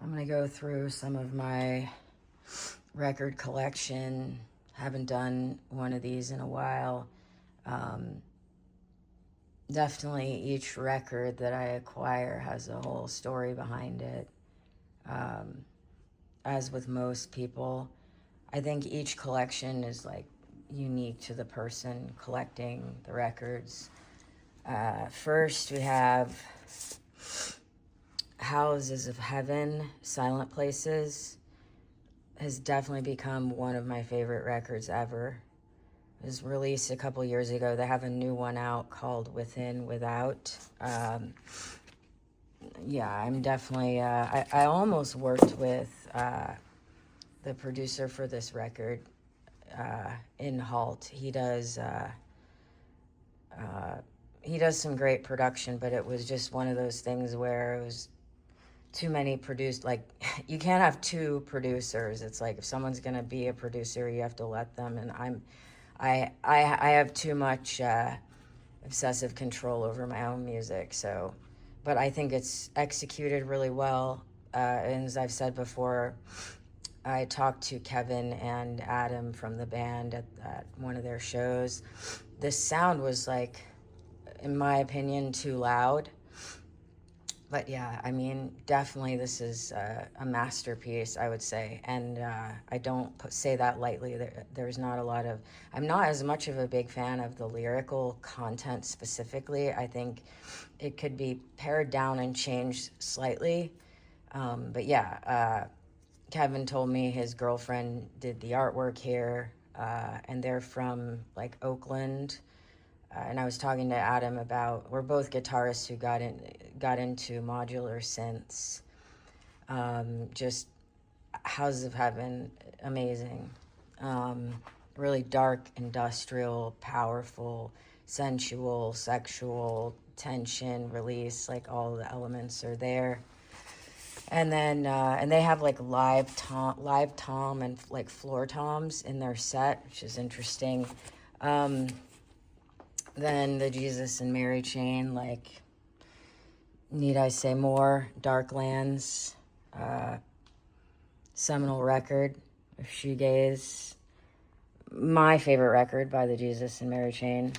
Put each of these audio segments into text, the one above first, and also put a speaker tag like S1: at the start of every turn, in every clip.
S1: I'm going to go through some of my record collection. Haven't done one of these in a while. Definitely each record that I acquire has a whole story behind it. As with most people, I think each collection is like unique to the person collecting the records. First, we have Houses of Heaven, Silent Places. Has definitely become one of my favorite records ever. It was released a couple years ago. They have a new one out called Within, Without. Yeah, I'm definitely, I almost worked with the producer for this record in Halt. He does some great production, but it was just one of those things where it was too many produced, like, you can't have two producers. It's like if someone's going to be a producer, you have to let them, and I have too much obsessive control over my own music, so, but I think it's executed really well. And as I've said before, I talked to Kevin and Adam from the band at one of their shows. This sound was like, in my opinion, too loud. But yeah, I mean, definitely this is a masterpiece, I would say. And I don't say that lightly. There's not a lot of... I'm not as much of a big fan of the lyrical content specifically. I think it could be pared down and changed slightly. But yeah, Kevin told me his girlfriend did the artwork here, and they're from, like, Oakland. And I was talking to Adam about, we're both guitarists who got into modular synths. Just Houses of Heaven, amazing. Really dark, industrial, powerful, sensual, sexual, tension, release, like all the elements are there. And then, and they have like live tom and like floor toms in their set, which is interesting. Then the Jesus and Mary chain, like, need I say more? Darklands, seminal record of shoegaze. My favorite record by the Jesus and Mary chain.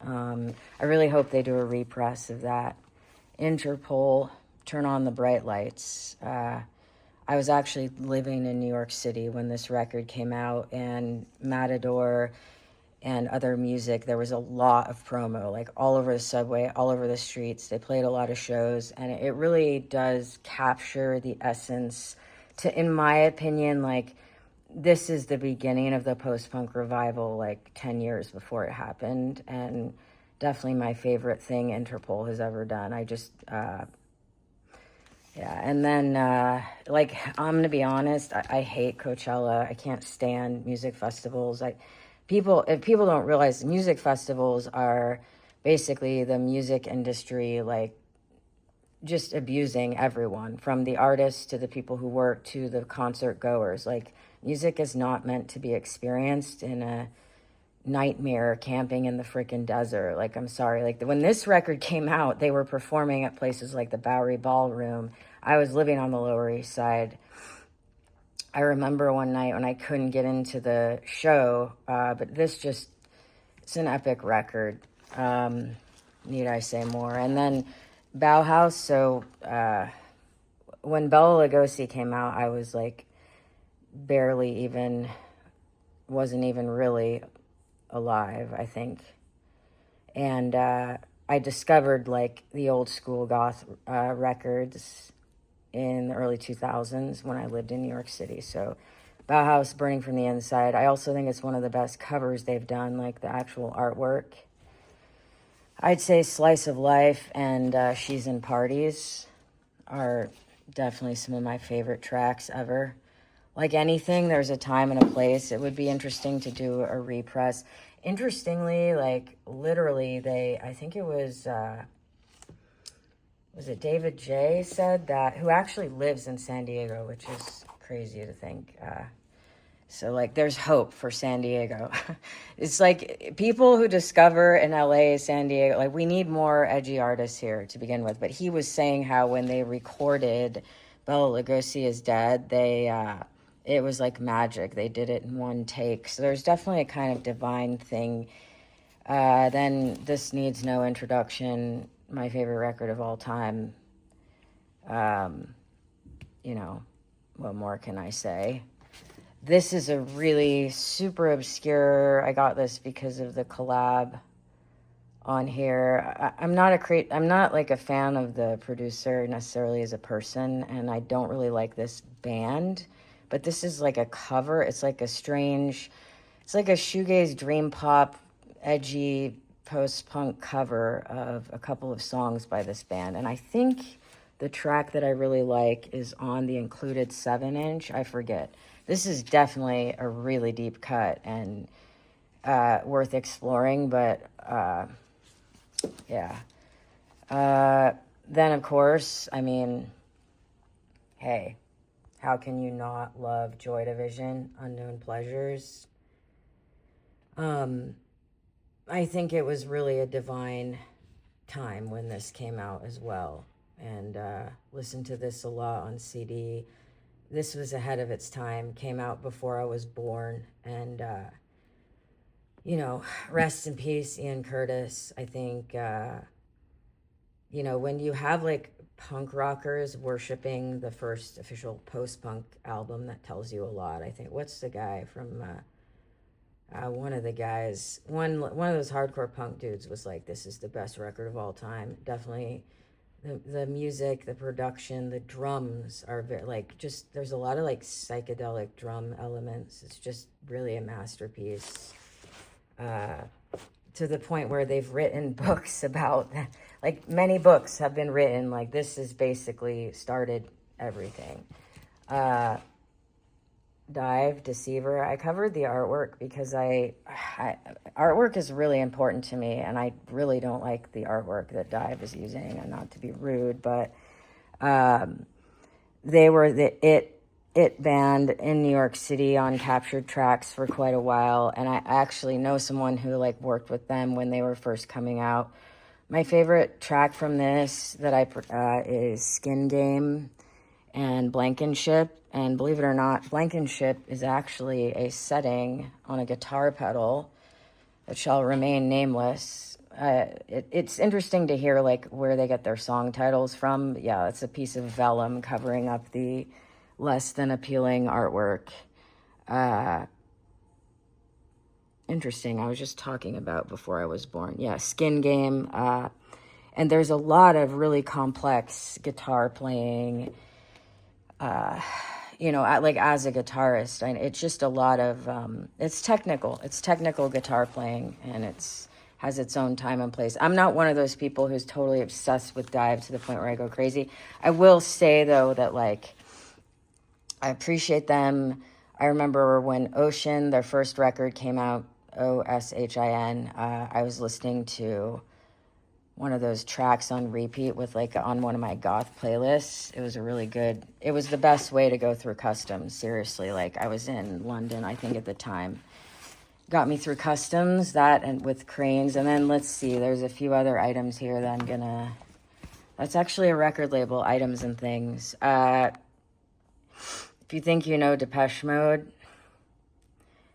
S1: I really hope they do a repress of that. Interpol, Turn on the Bright Lights. I was actually living in New York City when this record came out, and Matador and other music, there was a lot of promo, like all over the subway, all over the streets. They played a lot of shows, and it really does capture the essence to, in my opinion, like, this is the beginning of the post-punk revival, like 10 years before it happened, and definitely my favorite thing Interpol has ever done. I just, yeah, and then, like, I'm gonna be honest, I hate Coachella. I can't stand music festivals. If people don't realize, music festivals are basically the music industry, like, just abusing everyone, from the artists to the people who work to the concert goers. Like, music is not meant to be experienced in a nightmare camping in the freaking desert. Like, I'm sorry. Like, when this record came out, they were performing at places like the Bowery Ballroom. I was living on the Lower East Side. I remember one night when I couldn't get into the show, but this just, it's an epic record. Need I say more? And then Bauhaus, so when Bela Lugosi came out, I was like wasn't even really alive, I think. And I discovered like the old school goth records in the early 2000s when I lived in New York City. So Bauhaus, Burning from the Inside. I also think it's one of the best covers they've done, like the actual artwork. I'd say Slice of Life and She's in Parties are definitely some of my favorite tracks ever. Like anything, there's a time and a place. It would be interesting to do a repress. Interestingly, like, literally, I think it was it David J. said that, who actually lives in San Diego, which is crazy to think. So, like, there's hope for San Diego. It's like people who discover in LA, San Diego, like, we need more edgy artists here to begin with. But he was saying how when they recorded Bela Lugosi is dead, it was like magic. They did it in one take. So there's definitely a kind of divine thing. Then This Needs No Introduction, my favorite record of all time. You know, what more can I say? This is a really super obscure, I got this because of the collab on here. I'm not like a fan of the producer necessarily as a person, and I don't really like this band, but this is like a cover. It's like a shoegaze dream pop, edgy post-punk cover of a couple of songs by this band. And I think the track that I really like is on the included 7-inch. I forget. This is definitely a really deep cut and worth exploring, but yeah. Then, of course, I mean, hey, how can you not love Joy Division, Unknown Pleasures? I think it was really a divine time when this came out as well. And listened to this a lot on CD. This was ahead of its time, came out before I was born. And, you know, rest in peace, Ian Curtis. I think, you know, when you have like punk rockers worshiping the first official post-punk album, that tells you a lot. I think, what's the guy from, one of the guys, one of those hardcore punk dudes was like, this is the best record of all time. Definitely the music, the production, the drums are very, like, just, there's a lot of like psychedelic drum elements. It's just really a masterpiece. To the point where they've written books about, like, many books have been written, like, this is basically started everything. Dive, Deceiver, I covered the artwork because artwork is really important to me, and I really don't like the artwork that Dive is using, and not to be rude, but they were the it band in New York City on Captured Tracks for quite a while, and I actually know someone who like worked with them when they were first coming out. My favorite track from this is Skin Game and Blankenship. And believe it or not, Blankenship is actually a setting on a guitar pedal that shall remain nameless. It's interesting to hear like where they get their song titles from. Yeah, it's a piece of vellum covering up the less than appealing artwork. Interesting. I was just talking about before I was born. Yeah, Skin Game. And there's a lot of really complex guitar playing. You know, like as a guitarist, it's just a lot of, it's technical guitar playing, and has its own time and place. I'm not one of those people who's totally obsessed with Dive to the point where I go crazy. I will say though that like, I appreciate them. I remember when Ocean, their first record came out, OSHIN, I was listening to one of those tracks on repeat with like on one of my goth playlists. It was the best way to go through customs. Seriously, like I was in London, I think at the time. Got me through customs, that and with Cranes. And then let's see, there's a few other items here that that's actually a record label, Items and Things. If you think you know Depeche Mode,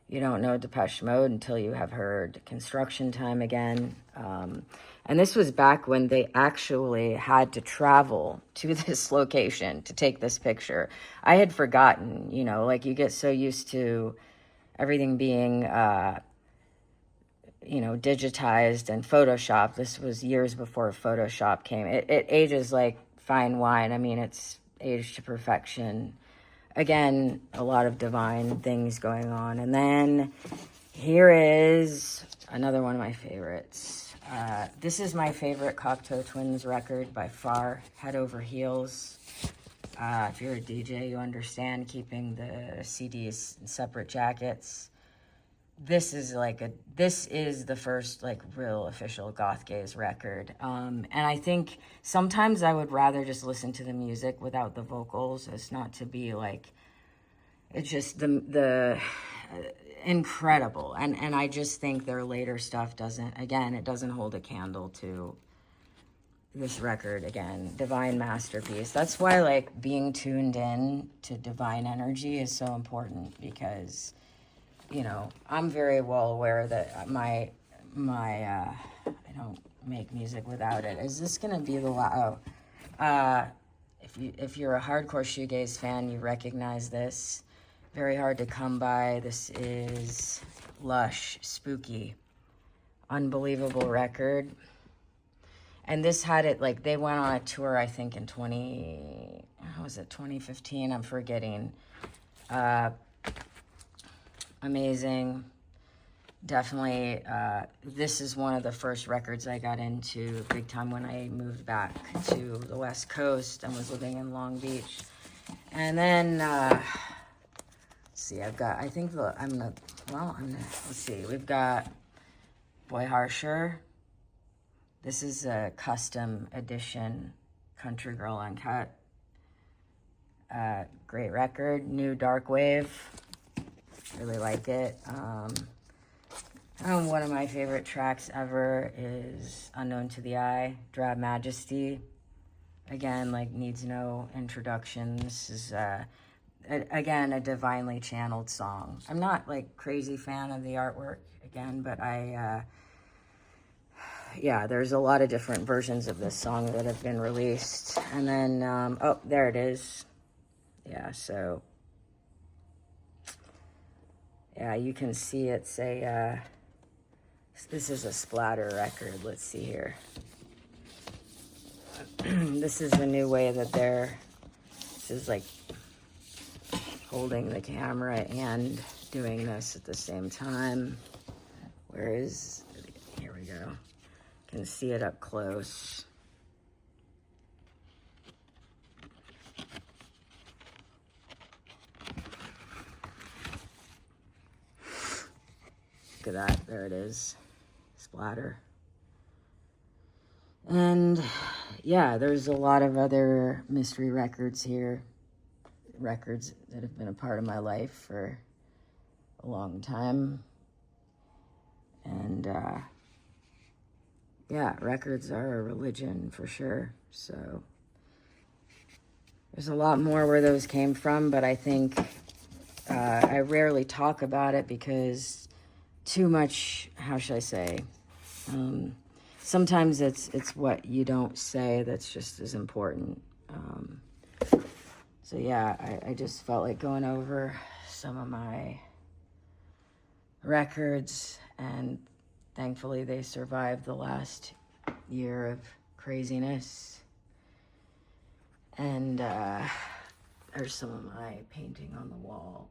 S1: you don't know Depeche Mode until you have heard Construction Time Again. And this was back when they actually had to travel to this location to take this picture. I had forgotten, you know, like you get so used to everything being, you know, digitized and Photoshopped. This was years before Photoshop came. It ages like fine wine. I mean, it's aged to perfection. Again, a lot of divine things going on. And then here is another one of my favorites. This is my favorite Cocteau Twins record by far, Head Over Heels. If you're a DJ, you understand keeping the CDs in separate jackets. This is the first like real official goth gaze record. And I think sometimes I would rather just listen to the music without the vocals as not to be like, it's just the incredible. And I just think their later stuff doesn't hold a candle to this record again, divine masterpiece. That's why, like, being tuned in to divine energy is so important, because, you know, I'm very well aware that my I don't make music without it. Is this gonna be the if you're a hardcore shoegaze fan, you recognize this. Very hard to come by. This is Lush, Spooky. Unbelievable record. And this had it, like, they went on a tour, I think, in 2015? I'm forgetting. Amazing. Definitely, this is one of the first records I got into big time when I moved back to the West Coast and was living in Long Beach. And then, let's see, let's see, we've got Boy Harsher. This is a custom edition Country Girl Uncut. Great record. New Dark Wave. Really like it. One of my favorite tracks ever is Unknown to the Eye, Drab Majesty. Again, like, needs no introduction. This is, again, a divinely channeled song. I'm not, like, crazy fan of the artwork, again, but yeah, there's a lot of different versions of this song that have been released. And then, oh, there it is. Yeah, so, yeah, you can see it's this is a splatter record. Let's see here. This is the new way that this is like holding the camera and doing this at the same time. Whereas, here we go. Can see it up close. Look at that, there it is, splatter. And yeah, there's a lot of other mystery records here, records that have been a part of my life for a long time. And yeah, records are a religion for sure. So there's a lot more where those came from, but I think I rarely talk about it because too much, how should I say, sometimes it's what you don't say that's just as important. So yeah, I just felt like going over some of my records, and thankfully they survived the last year of craziness. And there's some of my painting on the wall.